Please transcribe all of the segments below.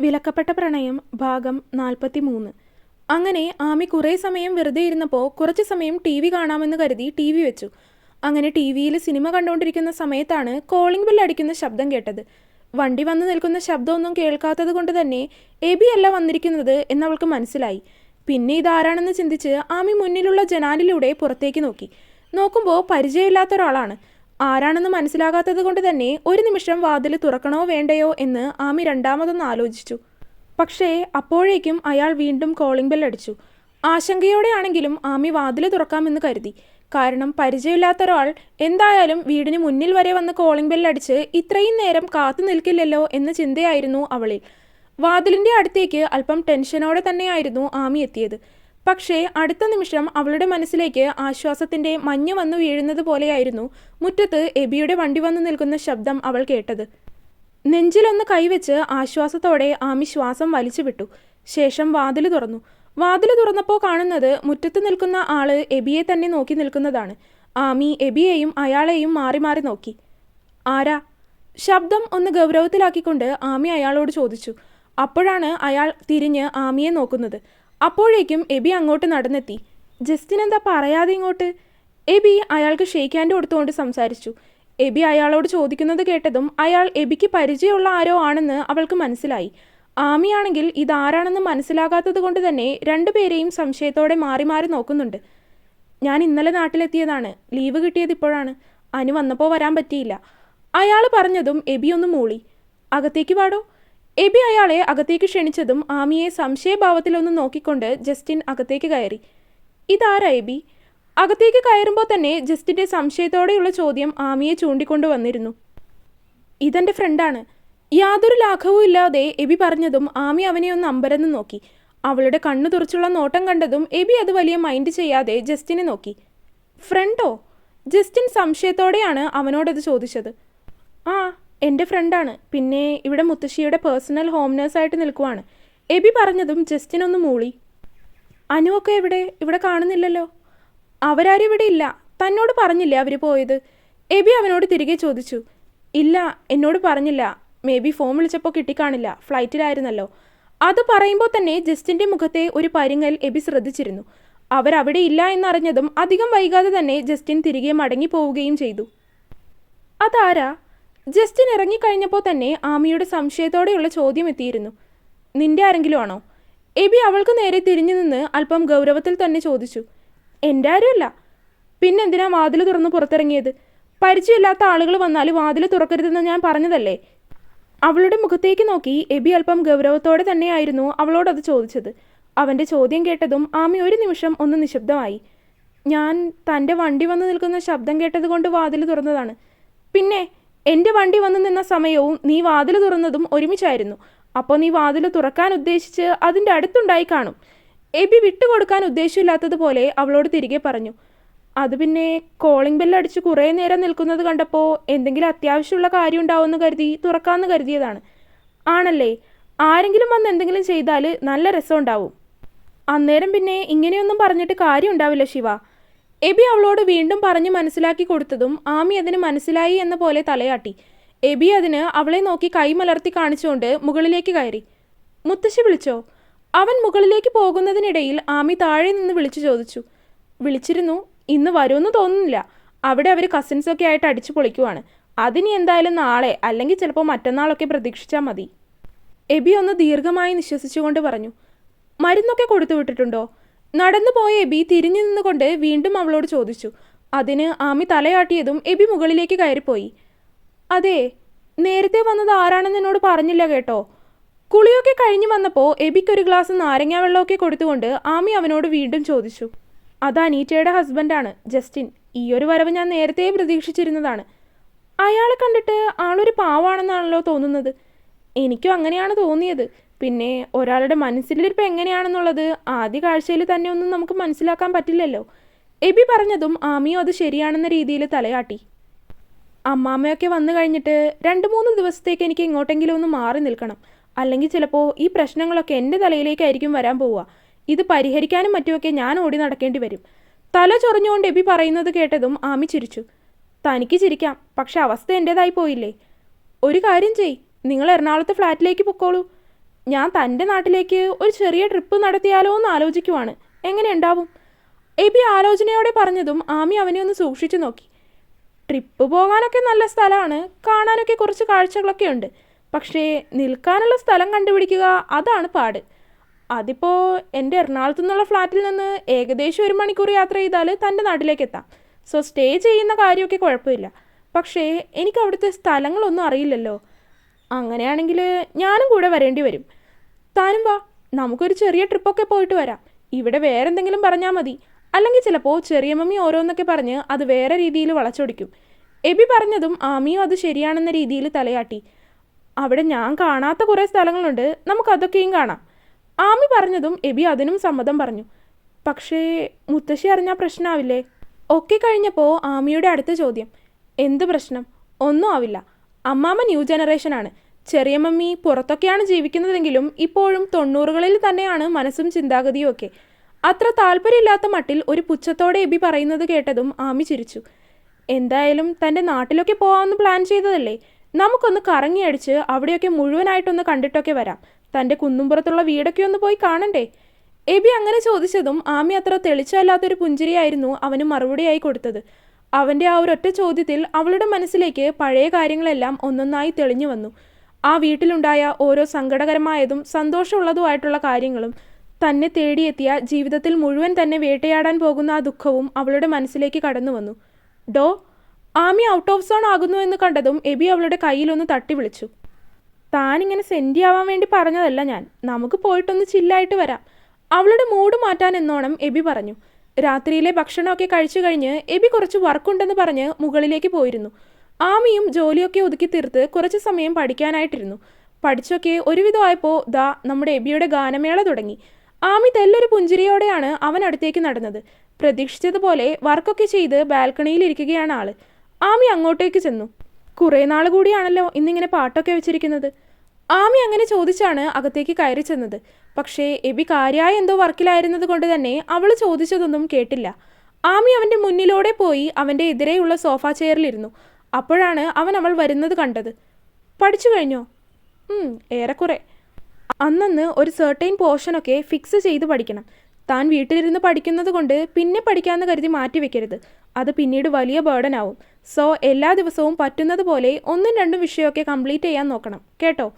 വിലക്കപ്പെട്ട പ്രണയം ഭാഗം 43. അങ്ങനെ ആമി കുറേ സമയം വെറുതെ ഇരുന്നപ്പോൾ കുറച്ച് സമയം ടി വി കാണാമെന്ന് കരുതി ടി വി വെച്ചു. അങ്ങനെ ടി വിയിൽ സിനിമ കണ്ടുകൊണ്ടിരിക്കുന്ന സമയത്താണ് കോളിംഗ് ബെൽ അടിക്കുന്ന ശബ്ദം കേട്ടത്. വണ്ടി വന്ന് നിൽക്കുന്ന ശബ്ദമൊന്നും കേൾക്കാത്തത് കൊണ്ട് തന്നെ എബി അല്ല വന്നിരിക്കുന്നത് എന്നവൾക്ക് മനസ്സിലായി. പിന്നെ ഇതാരാണെന്ന് ചിന്തിച്ച് ആമി മുന്നിലുള്ള ജനാലിലൂടെ പുറത്തേക്ക് നോക്കി. നോക്കുമ്പോൾ പരിചയമില്ലാത്ത ഒരാളാണ്. ആരാണെന്ന് മനസ്സിലാകാത്തത് കൊണ്ട് തന്നെ ഒരു നിമിഷം വാതിൽ തുറക്കണോ വേണ്ടയോ എന്ന് ആമി രണ്ടാമതൊന്ന് ആലോചിച്ചു. പക്ഷേ അപ്പോഴേക്കും അയാൾ വീണ്ടും കോളിംഗ് ബെൽ അടിച്ചു. ആശങ്കയോടെയാണെങ്കിലും ആമി വാതിൽ തുറക്കാമെന്ന് കരുതി. കാരണം പരിചയമില്ലാത്ത ഒരാൾ എന്തായാലും വീടിന് മുന്നിൽ വരെ വന്ന് കോളിംഗ് ബെൽ അടിച്ച് ഇത്രയും നേരം കാത്തു നിൽക്കില്ലല്ലോ എന്ന ചിന്തയായിരുന്നു അവളിൽ. വാതിലിൻ്റെ അടുത്തേക്ക് അല്പം ടെൻഷനോടെ തന്നെയായിരുന്നു ആമി എത്തിയത്. പക്ഷേ അടുത്ത നിമിഷം അവളുടെ മനസ്സിലേക്ക് ആശ്വാസത്തിൻ്റെ മഞ്ഞ് വന്നു വീഴുന്നത് പോലെയായിരുന്നു മുറ്റത്ത് എബിയുടെ വണ്ടി വന്നു നിൽക്കുന്ന ശബ്ദം അവൾ കേട്ടത്. നെഞ്ചിലൊന്ന് കൈവച്ച് ആശ്വാസത്തോടെ ആമി ശ്വാസം വലിച്ചു വിട്ടു. ശേഷം വാതിൽ തുറന്നു. വാതിൽ തുറന്നപ്പോൾ കാണുന്നത് മുറ്റത്ത് നിൽക്കുന്ന ആള് എബിയെ തന്നെ നോക്കി നിൽക്കുന്നതാണ്. ആമി എബിയെയും അയാളെയും മാറി മാറി നോക്കി. ആരാ? ശബ്ദം ഒന്ന് ഗൗരവത്തിലാക്കിക്കൊണ്ട് ആമി അയാളോട് ചോദിച്ചു. അപ്പോഴാണ് അയാൾ തിരിഞ്ഞ് ആമിയെ നോക്കുന്നത്. അപ്പോഴേക്കും എബി അങ്ങോട്ട് നടന്നെത്തി. ജസ്റ്റിൻ എന്താ പറയാതെ ഇങ്ങോട്ട്? എബി അയാൾക്ക് ഷെയ്ക്ക് ഹാൻഡ് കൊടുത്തുകൊണ്ട് സംസാരിച്ചു. എബി അയാളോട് ചോദിക്കുന്നത് കേട്ടതും അയാൾ എബിക്ക് പരിചയമുള്ള ആരോ ആണെന്ന് അവൾക്ക് മനസ്സിലായി. ആമിയാണെങ്കിൽ ഇതാരാണെന്ന് മനസ്സിലാകാത്തത് കൊണ്ട് തന്നെ രണ്ടുപേരെയും സംശയത്തോടെ മാറി മാറി നോക്കുന്നുണ്ട്. ഞാൻ ഇന്നലെ നാട്ടിലെത്തിയതാണ്. ലീവ് കിട്ടിയത് ഇപ്പോഴാണ്. അനു വന്നപ്പോൾ വരാൻ പറ്റിയില്ല. അയാൾ പറഞ്ഞതും എബി ഒന്ന് മൂളി. അകത്തേക്ക് പാടോ? എബി അയാളെ അകത്തേക്ക് ക്ഷണിച്ചതും ആമിയെ സംശയഭാവത്തിലൊന്ന് നോക്കിക്കൊണ്ട് ജസ്റ്റിൻ അകത്തേക്ക് കയറി. ഇതാരാ എബി? അകത്തേക്ക് കയറുമ്പോൾ തന്നെ ജസ്റ്റിൻ്റെ സംശയത്തോടെയുള്ള ചോദ്യം ആമിയെ ചൂണ്ടിക്കൊണ്ടു വന്നിരുന്നു. ഇതെൻ്റെ ഫ്രണ്ടാണ്. യാതൊരു ലാഘവവും ഇല്ലാതെ എബി പറഞ്ഞതും ആമി അവനെ ഒന്ന് അമ്പരന്ന് നോക്കി. അവളുടെ കണ്ണു തുറച്ചുള്ള നോട്ടം കണ്ടതും എബി അത് വലിയ മൈൻഡ് ചെയ്യാതെ ജസ്റ്റിനെ നോക്കി. ഫ്രണ്ടോ? ജസ്റ്റിൻ സംശയത്തോടെയാണ് അവനോടത് ചോദിച്ചത്. ആ, എൻ്റെ ഫ്രണ്ടാണ്. പിന്നെ ഇവിടെ മുത്തശ്ശിയുടെ പേഴ്സണൽ ഹോം നേഴ്സായിട്ട് നിൽക്കുവാണ്. എബി പറഞ്ഞതും ജസ്റ്റിനൊന്ന് മൂളി. അനുവൊക്കെ എവിടെ? ഇവിടെ കാണുന്നില്ലല്ലോ. അവരാരും ഇവിടെ ഇല്ല. തന്നോട് പറഞ്ഞില്ലേ അവർ പോയത്? എബി അവനോട് തിരികെ ചോദിച്ചു. ഇല്ല, എന്നോട് പറഞ്ഞില്ല. മേ ബി ഫോൺ വിളിച്ചപ്പോൾ കിട്ടിക്കാണില്ല. ഫ്ലൈറ്റിലായിരുന്നല്ലോ. അത് പറയുമ്പോൾ തന്നെ ജസ്റ്റിൻ്റെ മുഖത്തെ ഒരു പരിങ്ങൽ എബി ശ്രദ്ധിച്ചിരുന്നു. അവരവിടെ ഇല്ല എന്നറിഞ്ഞതും അധികം വൈകാതെ തന്നെ ജസ്റ്റിൻ തിരികെ മടങ്ങിപ്പോവുകയും ചെയ്തു. അതാരാ? ജസ്റ്റിൻ ഇറങ്ങിക്കഴിഞ്ഞപ്പോൾ തന്നെ ആമിയുടെ സംശയത്തോടെയുള്ള ചോദ്യം എത്തിയിരുന്നു. നിന്റെ ആരെങ്കിലും ആണോ? എബി അവൾക്ക് നേരെ തിരിഞ്ഞു നിന്ന് അല്പം ഗൗരവത്തിൽ തന്നെ ചോദിച്ചു. എൻ്റെ ആരുമല്ല. പിന്നെന്തിനാ വാതിൽ തുറന്ന് പുറത്തിറങ്ങിയത്? പരിചയമില്ലാത്ത ആളുകൾ വന്നാൽ വാതിൽ തുറക്കരുതെന്ന് ഞാൻ പറഞ്ഞതല്ലേ? അവളുടെ മുഖത്തേക്ക് നോക്കി എബി അല്പം ഗൗരവത്തോടെ തന്നെയായിരുന്നു അവളോടത് ചോദിച്ചത്. അവൻ്റെ ചോദ്യം കേട്ടതും ആമി ഒരു നിമിഷം ഒന്ന് നിശബ്ദമായി. ഞാൻ തൻ്റെ വണ്ടി വന്ന് നിൽക്കുന്ന ശബ്ദം കേട്ടത് കൊണ്ട് വാതിൽ തുറന്നതാണ്. പിന്നെ എൻ്റെ വണ്ടി വന്ന് നിന്ന സമയവും നീ വാതിൽ തുറന്നതും ഒരുമിച്ചായിരുന്നു. അപ്പോൾ നീ വാതിൽ തുറക്കാൻ ഉദ്ദേശിച്ച് അതിൻ്റെ അടുത്തുണ്ടായി കാണും. എബി വിട്ടുകൊടുക്കാൻ ഉദ്ദേശമില്ലാത്തതുപോലെ അവളോട് തിരികെ പറഞ്ഞു. അത് പിന്നെ കോളിംഗ് ബെൽ അടിച്ച് കുറേ നേരം നിൽക്കുന്നത് കണ്ടപ്പോൾ എന്തെങ്കിലും അത്യാവശ്യമുള്ള കാര്യം ഉണ്ടാവുമെന്ന് കരുതി തുറക്കാമെന്ന് കരുതിയതാണ്. ആണല്ലേ? ആരെങ്കിലും വന്ന് എന്തെങ്കിലും ചെയ്താൽ നല്ല രസമുണ്ടാവും. അന്നേരം പിന്നെ ഇങ്ങനെയൊന്നും പറഞ്ഞിട്ട് കാര്യം ഉണ്ടാവില്ല ശിവ. എബി അവളോട് വീണ്ടും പറഞ്ഞ് മനസ്സിലാക്കി കൊടുത്തതും ആമി അതിന് മനസ്സിലായി എന്ന പോലെ തലയാട്ടി. എബി അതിന് അവളെ നോക്കി കൈമലർത്തി കാണിച്ചുകൊണ്ട് മുകളിലേക്ക് കയറി. മുത്തശ്ശി വിളിച്ചോ? അവൻ മുകളിലേക്ക് പോകുന്നതിനിടയിൽ ആമി താഴെ നിന്ന് വിളിച്ചു ചോദിച്ചു. വിളിച്ചിരുന്നു. ഇന്ന് വരുമെന്ന് തോന്നുന്നില്ല. അവിടെ അവർ കസിൻസൊക്കെ ആയിട്ട് അടിച്ചു പൊളിക്കുവാണ്. അതിനി എന്തായാലും നാളെ അല്ലെങ്കിൽ ചിലപ്പോൾ മറ്റന്നാളൊക്കെ പ്രതീക്ഷിച്ചാൽ മതി. എബി ഒന്ന് ദീർഘമായി നിശ്വസിച്ചുകൊണ്ട് പറഞ്ഞു. മരുന്നൊക്കെ കൊടുത്തു വിട്ടിട്ടുണ്ടോ? നടന്നു പോയ എബി തിരിഞ്ഞു നിന്നുകൊണ്ട് വീണ്ടും അവളോട് ചോദിച്ചു. അതിന് ആമി തലയാട്ടിയതും എബി മുകളിലേക്ക് കയറിപ്പോയി. അതെ, നേരത്തെ വന്നത് ആരാണെന്ന് എന്നോട് പറഞ്ഞില്ല കേട്ടോ. കുളിയൊക്കെ കഴിഞ്ഞു വന്നപ്പോൾ എബിക്കൊരു ഗ്ലാസ് നാരങ്ങാ വെള്ളമൊക്കെ കൊടുത്തുകൊണ്ട് ആമി അവനോട് വീണ്ടും ചോദിച്ചു. അത് അനീറ്റയുടെ ഹസ്ബൻഡാണ്, ജസ്റ്റിൻ. ഈയൊരു വരവ് ഞാൻ നേരത്തെ പ്രതീക്ഷിച്ചിരുന്നതാണ്. അയാളെ കണ്ടിട്ട് ആളൊരു പാവാണെന്നാണല്ലോ തോന്നുന്നത്. എനിക്കും അങ്ങനെയാണ് തോന്നിയത്. പിന്നെ ഒരാളുടെ മനസ്സിലിരിപ്പ് എങ്ങനെയാണെന്നുള്ളത് ആദ്യ കാഴ്ചയിൽ തന്നെ ഒന്നും നമുക്ക് മനസ്സിലാക്കാൻ പറ്റില്ലല്ലോ. എബി പറഞ്ഞതും ആമിയോ അത് ശരിയാണെന്ന രീതിയിൽ തലയാട്ടി. അമ്മാമ്മയൊക്കെ വന്നു കഴിഞ്ഞിട്ട് 2-3 ദിവസത്തേക്ക് എനിക്ക് ഇങ്ങോട്ടെങ്കിലും ഒന്ന് മാറി നിൽക്കണം. അല്ലെങ്കിൽ ചിലപ്പോൾ ഈ പ്രശ്നങ്ങളൊക്കെ എൻ്റെ തലയിലേക്കായിരിക്കും വരാൻ പോവുക. ഇത് പരിഹരിക്കാനും മറ്റുമൊക്കെ ഞാൻ ഓടി നടക്കേണ്ടി വരും. തല ചൊറിഞ്ഞുകൊണ്ട് എബി പറയുന്നത് കേട്ടതും ആമി ചിരിച്ചു. തനിക്ക് ചിരിക്കാം, പക്ഷെ അവസ്ഥ എൻ്റേതായി പോയില്ലേ? ഒരു കാര്യം ചെയ്, നിങ്ങൾ എറണാകുളത്തെ ഫ്ലാറ്റിലേക്ക് പൊക്കോളൂ. ഞാൻ തൻ്റെ നാട്ടിലേക്ക് ഒരു ചെറിയ ട്രിപ്പ് നടത്തിയാലോ എന്ന് ആലോചിക്കുവാണ്. എങ്ങനെ ഉണ്ടാവും? എബി ആലോചനയോടെ പറഞ്ഞതും ആമി അവനെ ഒന്ന് സൂക്ഷിച്ചു നോക്കി. ട്രിപ്പ് പോകാനൊക്കെ നല്ല സ്ഥലമാണ്, കാണാനൊക്കെ കുറച്ച് കാഴ്ചകളൊക്കെ ഉണ്ട്. പക്ഷേ നിൽക്കാനുള്ള സ്ഥലം കണ്ടുപിടിക്കുക, അതാണ് പാട്. അതിപ്പോൾ എൻ്റെ എറണാകുളത്തു നിന്നുള്ള ഫ്ലാറ്റിൽ നിന്ന് ഏകദേശം 1 മണിക്കൂർ യാത്ര ചെയ്താൽ തൻ്റെ നാട്ടിലേക്ക് എത്താം. സോ സ്റ്റേ ചെയ്യുന്ന കാര്യമൊക്കെ കുഴപ്പമില്ല. പക്ഷേ എനിക്ക് അവിടുത്തെ സ്ഥലങ്ങളൊന്നും അറിയില്ലല്ലോ. അങ്ങനെയാണെങ്കിൽ ഞാനും കൂടെ വരേണ്ടി വരും. താനും വാ, നമുക്കൊരു ചെറിയ ട്രിപ്പൊക്കെ പോയിട്ട് വരാം. ഇവിടെ വേറെ എന്തെങ്കിലും പറഞ്ഞാൽ മതി. അല്ലെങ്കിൽ ചിലപ്പോൾ ചെറിയ മമ്മി ഓരോന്നൊക്കെ പറഞ്ഞ് അത് വേറെ രീതിയിൽ വളച്ചൊടിക്കും. എബി പറഞ്ഞതും ആമിയും അത് ശരിയാണെന്ന രീതിയിൽ തലയാട്ടി. അവിടെ ഞാൻ കാണാത്ത കുറേ സ്ഥലങ്ങളുണ്ട്, നമുക്കതൊക്കെയും കാണാം. ആമി പറഞ്ഞതും എബി അതിനും സമ്മതം പറഞ്ഞു. പക്ഷേ മുത്തശ്ശി അറിഞ്ഞാൽ പ്രശ്നമാവില്ലേ? ഒക്കെ കഴിഞ്ഞപ്പോൾ ആമിയുടെ അടുത്ത ചോദ്യം, എന്ത് പ്രശ്നം? ഒന്നും ആവില്ല. അമ്മാമ്മ ന്യൂ ജനറേഷനാണ്. ചെറിയ മമ്മി പുറത്തൊക്കെയാണ് ജീവിക്കുന്നതെങ്കിലും ഇപ്പോഴും 90കളിൽ തന്നെയാണ് മനസ്സും ചിന്താഗതിയും ഒക്കെ. അത്ര താല്പര്യമില്ലാത്ത മട്ടിൽ ഒരു പുച്ഛത്തോടെ എബി പറയുന്നത് കേട്ടതും ആമി ചിരിച്ചു. എന്തായാലും തൻ്റെ നാട്ടിലൊക്കെ പോകാമെന്ന് പ്ലാൻ ചെയ്തതല്ലേ, നമുക്കൊന്ന് കറങ്ങിയടിച്ച് അവിടെയൊക്കെ മുഴുവനായിട്ടൊന്ന് കണ്ടിട്ടൊക്കെ വരാം. തൻ്റെ കുന്നുംപുറത്തുള്ള വീടൊക്കെ ഒന്ന് പോയി കാണണ്ടേ? എബി അങ്ങനെ ചോദിച്ചതും ആമി അത്ര തെളിച്ചല്ലാത്തൊരു പുഞ്ചിരിയായിരുന്നു അവന് മറുപടിയായി കൊടുത്തത്. അവൻ്റെ ആ ഒരൊറ്റ ചോദ്യത്തിൽ അവളുടെ മനസ്സിലേക്ക് പഴയ കാര്യങ്ങളെല്ലാം ഒന്നൊന്നായി തെളിഞ്ഞു വന്നു. ആ വീട്ടിലുണ്ടായ ഓരോ സങ്കടകരമായതും സന്തോഷമുള്ളതുമായിട്ടുള്ള കാര്യങ്ങളും, തന്നെ തേടിയെത്തിയ ജീവിതത്തിൽ മുഴുവൻ തന്നെ വേട്ടയാടാൻ പോകുന്ന ആ ദുഃഖവും അവളുടെ മനസ്സിലേക്ക് കടന്നു വന്നു. ഡോ, ആമി ഔട്ട് ഓഫ് സോൺ ആകുന്നു എന്ന് കണ്ടതും എബി അവളുടെ കയ്യിലൊന്ന് തട്ടി വിളിച്ചു. താനിങ്ങനെ സെൻറ്റി ആവാൻ വേണ്ടി പറഞ്ഞതല്ല ഞാൻ, നമുക്ക് പോയിട്ടൊന്ന് ചില്ലായിട്ട് വരാം. അവളുടെ മൂഡ് മാറ്റാൻ എന്നോണം എബി പറഞ്ഞു. രാത്രിയിലെ ഭക്ഷണമൊക്കെ കഴിച്ചു കഴിഞ്ഞ് എബി കുറച്ച് വർക്കുണ്ടെന്ന് പറഞ്ഞ് മുകളിലേക്ക് പോയിരുന്നു. ആമിയും ജോലിയൊക്കെ ഒതുക്കി തീർത്ത് കുറച്ച് സമയം പഠിക്കാനായിട്ടിരുന്നു. പഠിച്ചൊക്കെ ഒരുവിധമായപ്പോൾ ദാ നമ്മുടെ എബിയുടെ ഗാനമേള തുടങ്ങി. ആമി തെല്ലൊരു പുഞ്ചിരിയോടെയാണ് അവൻ അടുത്തേക്ക് നടന്നത്. പ്രതീക്ഷിച്ചതുപോലെ വർക്കൊക്കെ ചെയ്ത് ബാൽക്കണിയിൽ ഇരിക്കുകയാണ് ആള്. ആമി അങ്ങോട്ടേക്ക് ചെന്നു. കുറേ നാൾ കൂടിയാണല്ലോ ഇന്നിങ്ങനെ പാട്ടൊക്കെ വെച്ചിരിക്കുന്നത്. ആമി അങ്ങനെ ചോദിച്ചാണ് അകത്തേക്ക് കയറി ചെന്നത്. പക്ഷേ എബി കാര്യമായ എന്തോ വർക്കിലായിരുന്നത് കൊണ്ട് തന്നെ അവൾ ചോദിച്ചതൊന്നും കേട്ടില്ല. ആമി അവൻ്റെ മുന്നിലൂടെ പോയി അവൻ്റെ എതിരെയുള്ള സോഫ ചെയറിലിരുന്നു. അപ്പോഴാണ് അവൾ വരുന്നത് കണ്ടത്. പഠിച്ചു കഴിഞ്ഞോ? ഏറെക്കുറെ. അന്നന്ന് ഒരു സെർട്ടൈൻ പോർഷനൊക്കെ ഫിക്സ് ചെയ്ത് പഠിക്കണം. താൻ വീട്ടിലിരുന്ന് പഠിക്കുന്നത് കൊണ്ട് പിന്നെ പഠിക്കാമെന്ന് കരുതി മാറ്റിവെക്കരുത്. അത് പിന്നീട് വലിയ ബേർഡൻ ആവും. സോ എല്ലാ ദിവസവും പറ്റുന്നത് പോലെ 1-2 വിഷയമൊക്കെ കംപ്ലീറ്റ് ചെയ്യാൻ നോക്കണം കേട്ടോ?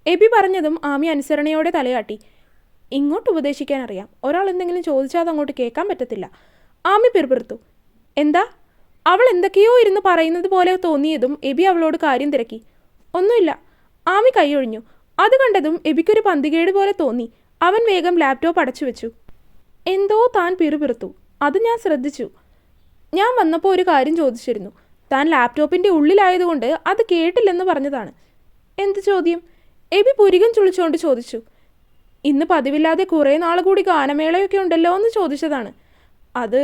എബി പറഞ്ഞതും ആമി അനുസരണയോടെ തലയാട്ടി. ഇങ്ങോട്ട് ഉപദേശിക്കാൻ അറിയാം, ഒരാൾ എന്തെങ്കിലും ചോദിച്ചാൽ അത് അങ്ങോട്ട് കേൾക്കാൻ പറ്റത്തില്ല. ആമി പിറുപിറുത്തു. എന്താ? അവൾ എന്തൊക്കെയോ ഇരുന്ന് പറയുന്നത് പോലെ തോന്നിയതും എബി അവളോട് കാര്യം തിരക്കി. ഒന്നുമില്ല. ആമി കൈയൊഴിഞ്ഞു. അത് കണ്ടതും എബിക്കൊരു പന്തികേട് പോലെ തോന്നി. അവൻ വേഗം ലാപ്ടോപ്പ് അടച്ചു വെച്ചു. എന്തോ താൻ പിറുപിറുത്തു, അത് ഞാൻ ശ്രദ്ധിച്ചു. ഞാൻ വന്നപ്പോൾ ഒരു കാര്യം ചോദിച്ചിരുന്നു. താൻ ലാപ്ടോപ്പിൻ്റെ ഉള്ളിലായതുകൊണ്ട് അത് കേട്ടില്ലെന്ന് പറഞ്ഞതാണ്. എന്ത് ചോദ്യം? എബി പുരികം ചുളിച്ചുകൊണ്ട് ചോദിച്ചു. ഇന്ന് പതിവില്ലാതെ കുറേ നാൾ കൂടി ഗാനമേളയൊക്കെ ഉണ്ടല്ലോ എന്ന് ചോദിച്ചതാണ്. അത്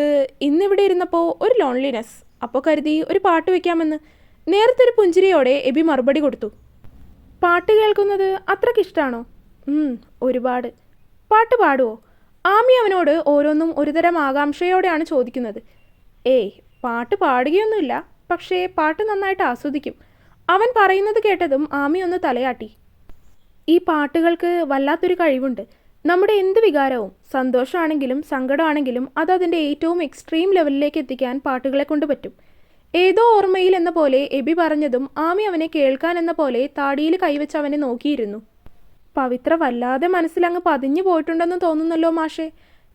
ഇന്നിവിടെ ഇരുന്നപ്പോൾ ഒരു ലോൺലിനെസ്, അപ്പോൾ കരുതി ഒരു പാട്ട് വയ്ക്കാമെന്ന്. നേരത്തെ ഒരു പുഞ്ചിരിയോടെ എബി മറുപടി കൊടുത്തു. പാട്ട് കേൾക്കുന്നത് അത്രയ്ക്കിഷ്ടമാണോ? ഒരുപാട്. പാട്ട് പാടുമോ? ആമി അവനോട് ഓരോന്നും ഒരുതരം ആകാംക്ഷയോടെയാണ് ചോദിക്കുന്നത്. ഏയ്, പാട്ട് പാടുകയൊന്നുമില്ല, പക്ഷേ പാട്ട് നന്നായിട്ട് ആസ്വദിക്കും. അവൻ പറയുന്നത് കേട്ടതും ആമി ഒന്ന് തലയാട്ടി. ഈ പാട്ടുകൾക്ക് വല്ലാത്തൊരു കഴിവുണ്ട്. നമ്മുടെ എന്ത് വികാരവും, സന്തോഷമാണെങ്കിലും സങ്കടമാണെങ്കിലും അതതിൻ്റെ ഏറ്റവും എക്സ്ട്രീം ലെവലിലേക്ക് എത്തിക്കാൻ പാട്ടുകളെ കൊണ്ട് പറ്റും. ഏതോ ഓർമ്മയിൽ എന്ന പോലെ എബി പറഞ്ഞതും ആമി അവനെ കേൾക്കാൻ എന്ന പോലെ താടിയിൽ കൈവച്ച് അവനെ നോക്കിയിരുന്നു. പവിത്ര വല്ലാതെ മനസ്സിലങ്ങ് പതിഞ്ഞു പോയിട്ടുണ്ടെന്ന് തോന്നുന്നല്ലോ മാഷേ.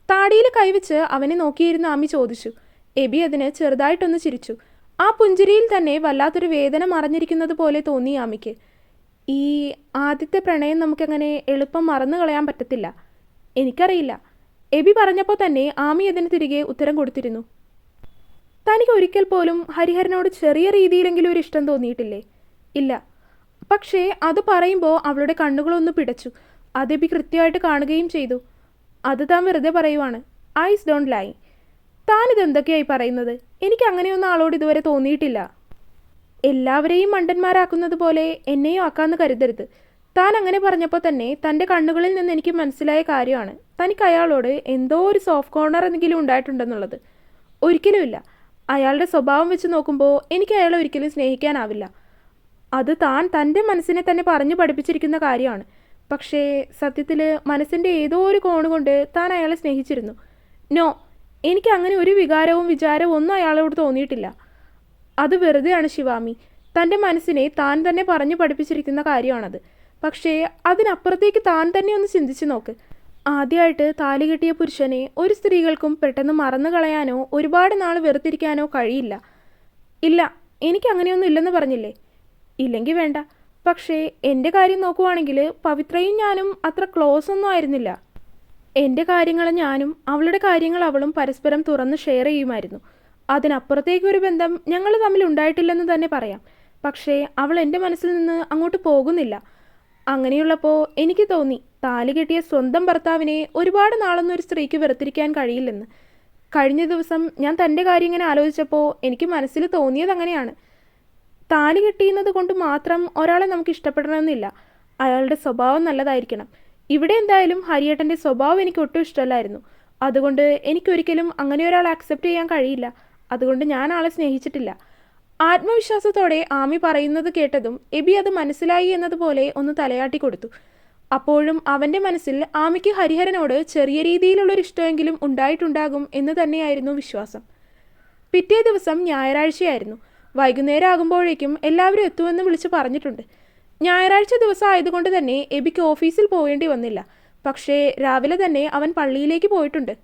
താടിയിൽ കൈവച്ച് അവനെ നോക്കിയിരുന്ന ആമി ചോദിച്ചു. എബി അതിന് ചെറുതായിട്ടൊന്ന് ചിരിച്ചു. ആ പുഞ്ചിരിയിൽ തന്നെ വല്ലാത്തൊരു വേദന മറഞ്ഞിരിക്കുന്നത് പോലെ തോന്നി ആമിക്ക്. ഈ ആദ്യത്തെ പ്രണയം നമുക്കങ്ങനെ എളുപ്പം മറന്നു കളയാൻ പറ്റത്തില്ല. എനിക്കറിയില്ല. എബി പറഞ്ഞപ്പോൾ തന്നെ ആമി അതിന് തിരികെ ഉത്തരം കൊടുത്തിരുന്നു. തനിക്ക് ഒരിക്കൽ പോലും ഹരിഹരനോട് ചെറിയ രീതിയിലെങ്കിലും ഒരു ഇഷ്ടം തോന്നിയിട്ടില്ലേ? ഇല്ല. പക്ഷേ അത് പറയുമ്പോൾ അവളുടെ കണ്ണുകളൊന്ന് പിടച്ചു. അത് എബി കൃത്യമായിട്ട് കാണുകയും ചെയ്തു. അത് താൻ വെറുതെ പറയുവാണ്. ഐസ് ഡോണ്ട് ലൈ. താനിതെന്തൊക്കെയായി പറയുന്നത്? എനിക്ക് അങ്ങനെയൊന്നും ആളോട് ഇതുവരെ തോന്നിയിട്ടില്ല. എല്ലാവരെയും മണ്ടന്മാരാക്കുന്നത് പോലെ എന്നെയും ആക്കാമെന്ന് കരുതരുത്. താൻ അങ്ങനെ പറഞ്ഞപ്പോൾ തന്നെ തൻ്റെ കണ്ണുകളിൽ നിന്ന് എനിക്ക് മനസ്സിലായ കാര്യമാണ് തനിക്ക് അയാളോട് എന്തോ ഒരു സോഫ്റ്റ് കോർണർ എന്തെങ്കിലും ഉണ്ടായിട്ടുണ്ടെന്നുള്ളത്. ഒരിക്കലുമില്ല. അയാളുടെ സ്വഭാവം വെച്ച് നോക്കുമ്പോൾ എനിക്ക് അയാളെ ഒരിക്കലും സ്നേഹിക്കാനാവില്ല. അത് താൻ തൻ്റെ മനസ്സിനെ തന്നെ പറഞ്ഞു പഠിപ്പിച്ചിരിക്കുന്ന കാര്യമാണ്. പക്ഷേ സത്യത്തിൽ മനസ്സിൻ്റെ ഏതോ ഒരു കോണുകൊണ്ട് താൻ അയാളെ സ്നേഹിച്ചിരുന്നു. നോ, എനിക്ക് അങ്ങനെ ഒരു വികാരവും വിചാരവും ഒന്നും അയാളോട് തോന്നിയിട്ടില്ല. അത് വെറുതെയാണ് ശിവാമി. തൻ്റെ മനസ്സിനെ താൻ തന്നെ പറഞ്ഞു പഠിപ്പിച്ചിരിക്കുന്ന കാര്യമാണത്. പക്ഷേ അതിനപ്പുറത്തേക്ക് താൻ തന്നെ ഒന്ന് ചിന്തിച്ചു നോക്ക്. ആദ്യമായിട്ട് താലി കെട്ടിയ പുരുഷനെ ഒരു സ്ത്രീകൾക്കും പെട്ടെന്ന് മറന്നു കളയാനോ ഒരുപാട് നാൾ വെറുത്തിരിക്കാനോ കഴിയില്ല. ഇല്ല, എനിക്ക് അങ്ങനെയൊന്നും ഇല്ലെന്ന് പറഞ്ഞില്ലേ? ഇല്ലെങ്കിൽ വേണ്ട. പക്ഷേ എൻ്റെ കാര്യം നോക്കുവാണെങ്കിൽ പവിത്രയും ഞാനും അത്ര ക്ലോസ് ഒന്നും ആയിരുന്നില്ല. എൻ്റെ കാര്യങ്ങൾ ഞാനും അവളുടെ കാര്യങ്ങൾ അവളും പരസ്പരം തുറന്ന് ഷെയർ ചെയ്യുമായിരുന്നു. അതിനപ്പുറത്തേക്കൊരു ബന്ധം ഞങ്ങൾ തമ്മിൽ ഉണ്ടായിട്ടില്ലെന്ന് തന്നെ പറയാം. പക്ഷേ അവൾ എൻ്റെ മനസ്സിൽ നിന്ന് അങ്ങോട്ട് പോകുന്നില്ല. അങ്ങനെയുള്ളപ്പോൾ എനിക്ക് തോന്നി താലി കെട്ടിയ സ്വന്തം ഭർത്താവിനെ ഒരുപാട് നാളൊന്നും ഒരു സ്ത്രീക്ക് വെറുത്തിരിക്കാൻ കഴിയില്ലെന്ന്. കഴിഞ്ഞ ദിവസം ഞാൻ തൻ്റെ കാര്യം ഇങ്ങനെ ആലോചിച്ചപ്പോൾ എനിക്ക് മനസ്സിൽ തോന്നിയത് അങ്ങനെയാണ്. താലി കെട്ടിയുന്നത് കൊണ്ട് മാത്രം ഒരാളെ നമുക്ക് ഇഷ്ടപ്പെടണമെന്നില്ല. അയാളുടെ സ്വഭാവം നല്ലതായിരിക്കണം. ഇവിടെ എന്തായാലും ഹരിയേട്ടൻ്റെ സ്വഭാവം എനിക്ക് ഒട്ടും ഇഷ്ടമല്ലായിരുന്നു. അതുകൊണ്ട് എനിക്കൊരിക്കലും അങ്ങനെ ഒരാൾ ആക്സെപ്റ്റ് ചെയ്യാൻ കഴിയില്ല. അതുകൊണ്ട് ഞാൻ ആളെ സ്നേഹിച്ചിട്ടില്ല. ആത്മവിശ്വാസത്തോടെ ആമി പറയുന്നത് കേട്ടതും എബി അത് മനസ്സിലായി എന്നതുപോലെ ഒന്ന് തലയാട്ടി കൊടുത്തു. അപ്പോഴും അവൻ്റെ മനസ്സിൽ ആമിക്ക് ഹരിഹരനോട് ചെറിയ രീതിയിലുള്ളൊരു ഇഷ്ടമെങ്കിലും ഉണ്ടായിട്ടുണ്ടാകും എന്ന് തന്നെയായിരുന്നു വിശ്വാസം. പിറ്റേ ദിവസം ഞായറാഴ്ചയായിരുന്നു. വൈകുന്നേരം ആകുമ്പോഴേക്കും എല്ലാവരും എത്തുമെന്ന് വിളിച്ച് പറഞ്ഞിട്ടുണ്ട്. ഞായറാഴ്ച ദിവസം ആയതുകൊണ്ട് തന്നെ എബിക്ക് ഓഫീസിൽ പോകേണ്ടി വന്നില്ല. പക്ഷേ രാവിലെ തന്നെ അവൻ പള്ളിയിലേക്ക് പോയിട്ടുണ്ട്.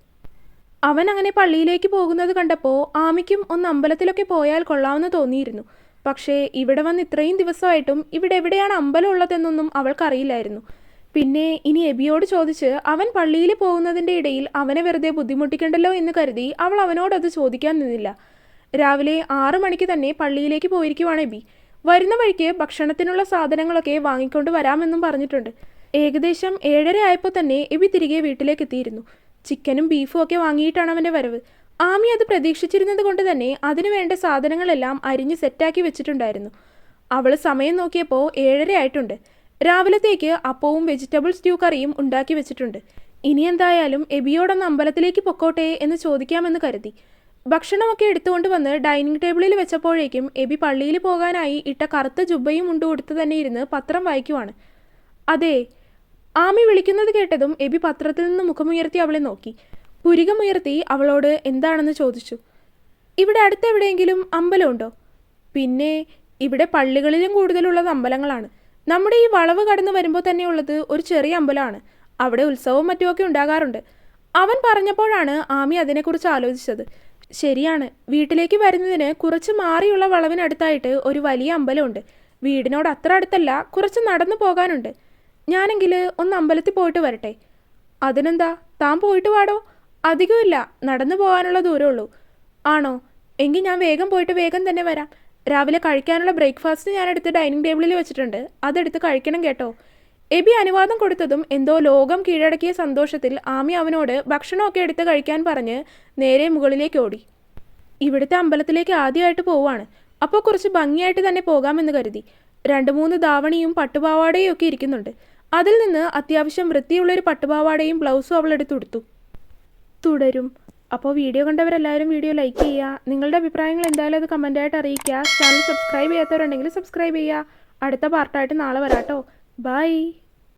അവൻ അങ്ങനെ പള്ളിയിലേക്ക് പോകുന്നത് കണ്ടപ്പോൾ ആമിക്കും ഒന്ന് അമ്പലത്തിലൊക്കെ പോയാൽ കൊള്ളാമെന്ന് തോന്നിയിരുന്നു. പക്ഷേ ഇവിടെ വന്ന് ഇത്രയും ദിവസമായിട്ടും ഇവിടെ എവിടെയാണ് അമ്പലം ഉള്ളതെന്നൊന്നും അവൾക്കറിയില്ലായിരുന്നു. പിന്നെ ഇനി എബിയോട് ചോദിച്ച് അവൻ പള്ളിയിൽ പോകുന്നതിൻ്റെ ഇടയിൽ അവനെ വെറുതെ ബുദ്ധിമുട്ടിക്കണ്ടല്ലോ എന്ന് കരുതി അവൾ അവനോടത് ചോദിക്കാൻ നിന്നില്ല. രാവിലെ 6 മണിക്ക് തന്നെ പള്ളിയിലേക്ക് പോയിരിക്കുവാണ് എബി. വരുന്ന വഴിക്ക് ഭക്ഷണത്തിനുള്ള സാധനങ്ങളൊക്കെ വാങ്ങിക്കൊണ്ട് വരാമെന്നും പറഞ്ഞിട്ടുണ്ട്. ഏകദേശം 7:30 ആയപ്പോൾ തന്നെ എബി തിരികെ വീട്ടിലേക്ക് എത്തിയിരുന്നു. ചിക്കനും ബീഫും ഒക്കെ വാങ്ങിയിട്ടാണ് അവൻ്റെ വരവ്. ആമി അത് പ്രതീക്ഷിച്ചിരുന്നത് കൊണ്ട് തന്നെ അതിനു വേണ്ട സാധനങ്ങളെല്ലാം അരിഞ്ഞ് സെറ്റാക്കി വെച്ചിട്ടുണ്ടായിരുന്നു. അവൾ സമയം നോക്കിയപ്പോൾ 7:30 ആയിട്ടുണ്ട്. രാവിലത്തേക്ക് അപ്പവും വെജിറ്റബിൾ സ്റ്റ്യൂ കറിയും ഉണ്ടാക്കി വെച്ചിട്ടുണ്ട്. ഇനി എന്തായാലും എബിയോടൊന്ന് അമ്പലത്തിലേക്ക് പൊക്കോട്ടെ എന്ന് ചോദിക്കാമെന്ന് കരുതി. ഭക്ഷണമൊക്കെ എടുത്തുകൊണ്ട് വന്ന് ഡൈനിങ് ടേബിളിൽ വെച്ചപ്പോഴേക്കും എബി പള്ളിയിൽ പോകാനായി ഇട്ട കറുത്ത ജുബ്ബയും മുണ്ടും കൊടുത്ത് തന്നെ ഇരുന്ന് പത്രം വായിക്കുവാണ്. അതെ, ആമി വിളിക്കുന്നത് കേട്ടതും എബി പത്രത്തിൽ നിന്ന് മുഖമുയർത്തി അവളെ നോക്കി. പുരികമുയർത്തി അവളോട് എന്താണെന്ന് ചോദിച്ചു. ഇവിടെ അടുത്തെവിടെയെങ്കിലും അമ്പലമുണ്ടോ? പിന്നെ ഇവിടെ പള്ളികളിലും കൂടുതലുള്ളത് അമ്പലങ്ങളാണ്. നമ്മുടെ ഈ വളവ് കടന്നു വരുമ്പോൾ തന്നെ ഉള്ളത് ഒരു ചെറിയ അമ്പലമാണ്. അവിടെ ഉത്സവവും മറ്റുമൊക്കെ ഉണ്ടാകാറുണ്ട്. അവൻ പറഞ്ഞപ്പോഴാണ് ആമി അതിനെക്കുറിച്ച് ആലോചിച്ചത്. ശരിയാണ്, വീട്ടിലേക്ക് വരുന്നതിന് കുറച്ച് മാറിയുള്ള വളവിനടുത്തായിട്ട് ഒരു വലിയ അമ്പലമുണ്ട്. വീടിനോട് അത്ര അടുത്തല്ല, കുറച്ച് നടന്നു പോകാനുണ്ട്. ഞാനെങ്കിൽ ഒന്ന് അമ്പലത്തിൽ പോയിട്ട് വരട്ടെ. അതിനെന്താ, താൻ പോയിട്ട് വാടോ. അധികമില്ല, നടന്നു പോകാനുള്ള ദൂരമുള്ളൂ. ആണോ? എങ്കിൽ ഞാൻ വേഗം പോയിട്ട് വേഗം തന്നെ വരാം. രാവിലെ കഴിക്കാനുള്ള ബ്രേക്ക്ഫാസ്റ്റ് ഞാനെടുത്ത് ഡൈനിങ് ടേബിളിൽ വെച്ചിട്ടുണ്ട്. അതെടുത്ത് കഴിക്കണം കേട്ടോ. എബി അനുവാദം കൊടുത്തതും എന്തോ ലോകം കീഴടക്കിയ സന്തോഷത്തിൽ ആമി അവനോട് ഭക്ഷണമൊക്കെ എടുത്ത് കഴിക്കാൻ പറഞ്ഞ് നേരെ മുകളിലേക്ക് ഓടി. ഇവിടുത്തെ അമ്പലത്തിലേക്ക് ആദ്യമായിട്ട് പോവുകയാണ്. അപ്പോൾ കുറച്ച് ഭംഗിയായിട്ട് തന്നെ പോകാമെന്ന് കരുതി. 2-3 ധാവണിയും പട്ടുപാവാടയും ഒക്കെ ഇരിക്കുന്നുണ്ട്. അതിൽ നിന്ന് അത്യാവശ്യം വൃത്തിയുള്ളൊരു പട്ടുപാവാടയും ബ്ലൗസും അവളെടുത്ത് കൊടുത്തു. തുടരും. അപ്പോൾ വീഡിയോ കണ്ടവരെല്ലാവരും വീഡിയോ ലൈക്ക് ചെയ്യുക. നിങ്ങളുടെ അഭിപ്രായങ്ങൾ എന്തായാലും അത് കമൻറ്റായിട്ട് അറിയിക്കുക. ചാനൽ സബ്സ്ക്രൈബ് ചെയ്യാത്തവരുണ്ടെങ്കിൽ സബ്സ്ക്രൈബ് ചെയ്യുക. അടുത്ത പാർട്ടായിട്ട് നാളെ വരാട്ടോ. ബൈ.